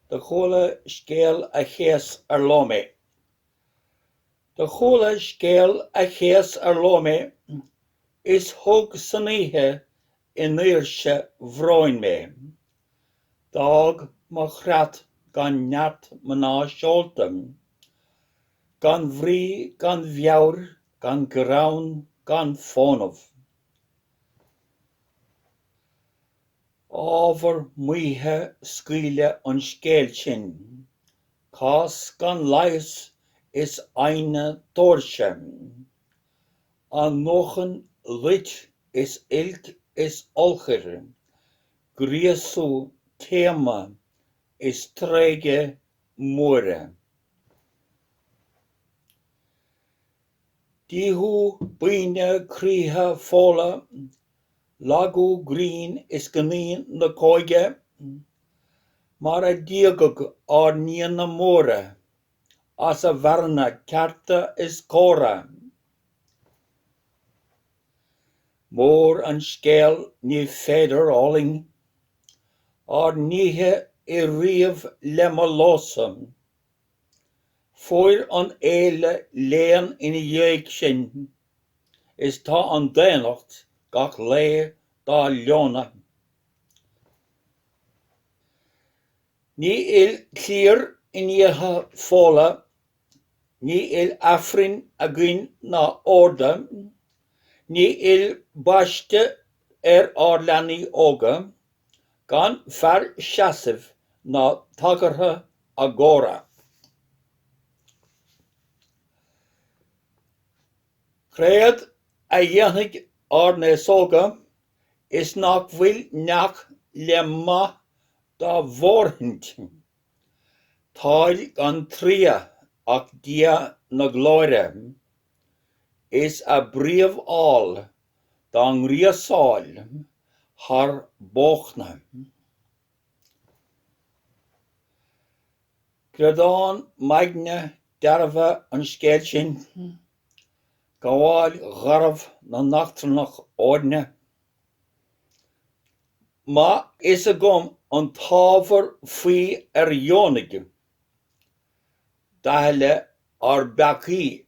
The Chuala Scéal a Chéas ar Ló Mé. The Chuala Scéal a Chéas ar Ló Mé is thug saníthe in níorse bhróin mé. Dag má chreat gan neart maná seoltam, gan bhrí, gan bheabhar, gan grán, gan fónamh. Ábhar muoithe scaoile an scéal sin, cás gan leighis is aine tóirse. An nóchan lit is ilk is olchair, gríosú téama is tréige móra. Díthú buine críthe fóla, lagú grín is gnín na cóige, mar a díogad ar níana móra, as a bharna cearta is córa. Mór an scéal ní féidir áling, ar níthe I riamh le mo lósam. Fóir an éile léan ina dhéag sin, is tá an déanacht gach lé dá leona. Ní il clír iníocha fóla, ní il affrin a gcuin na orda, ní il baiste ardleanaí óga, gan fear seasamh na tAthair agóra. Créad a dhéanaigh ar na sóga is nach bhfuil neach le maith dá bhórthint. Táil gan tria ach dia na glóire is a bríomháil dá ngriosáil thar bóchna. Credáin maidne dearbha an scéal sin, go bhfuil garbh na riachtanach áine. Ma is a gom an tAthair faoi ar dheonach, daithile ar bpeacaí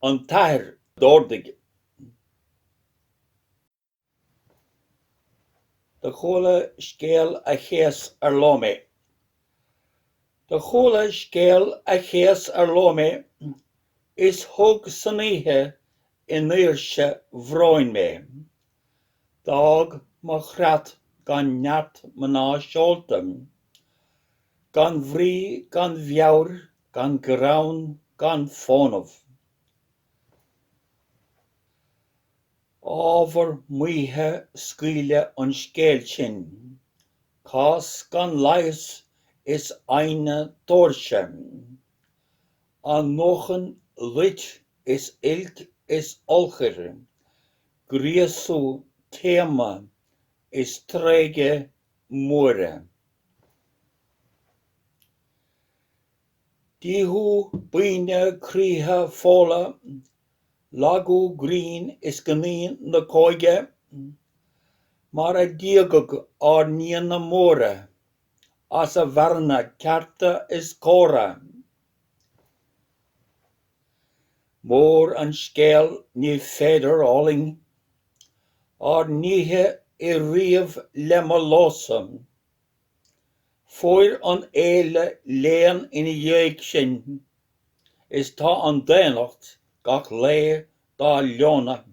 an tAthair dórdaigh. The Chuala Scéal a Chéas ar Ló Mé. The Chuala Scéal a Chéas ar Ló Mé is thug saníthe in níorse bhróin mé. Dag má chreat gan neart maná seoltam, gan bhrí, gan bheabhar, gan grán, gan fónamh. Ábhar muoithe scaoile an scéal sin, cás gan leighis is aine tóirse. An nóchan lit is ilk is olchair, gríosú téama is tréige móra. Díthú buine críthe fóla, lagú grín is gnín na cóige, mar a díogad ar níana móra, as a bharna cearta is córa. Mór an scéal ní féidir áling, ar níthe I riamh le mo lósam. Fóir an éile léan ina dhéag sin, is tá an déanacht gach lé dá leona.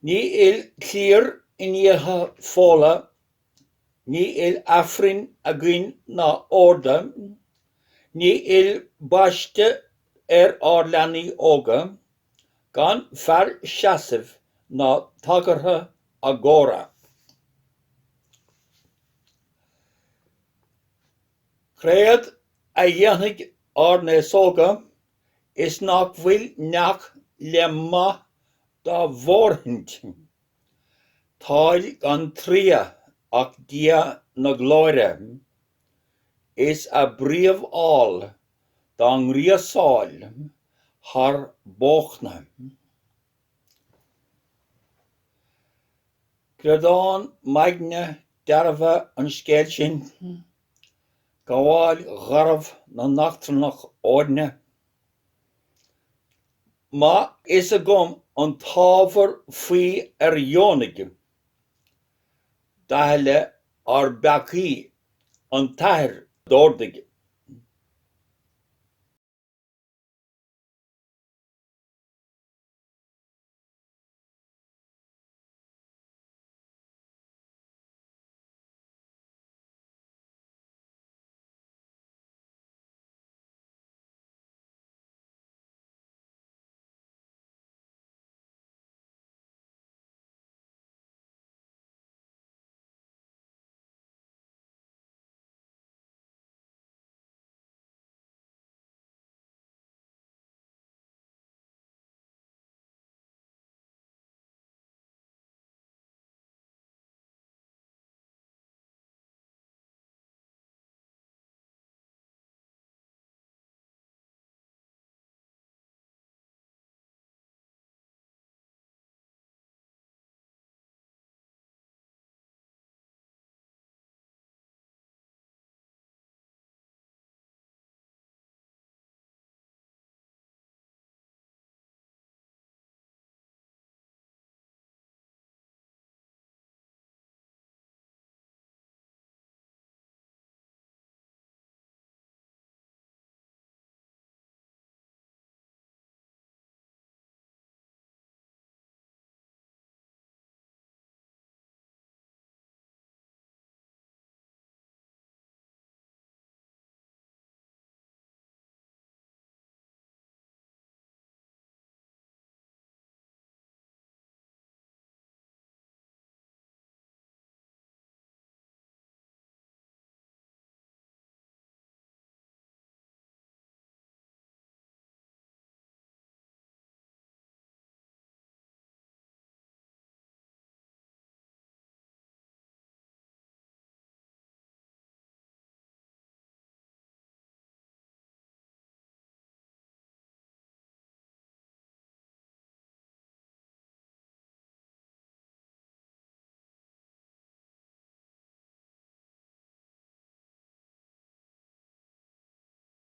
Ní il clír iníocha fóla, ní il affrin a gcuin na orda, ní il baiste ardleanaí óga, gan fear seasamh na tAthair agóra. Créad a dhéanaigh ar na sóga is nach bhfuil neach le maith dá bhórthint. Táil gan tria ach dia na glóire is a bríomháil dá ngriosáil thar bóchna. Credáin maidne dearbh an scéal sin go bhfuil garbh na riachtanach áideanna. Má is a gom an tábhar faoi dheonach daithe le ar bpeacaí an tAthair dórdaigh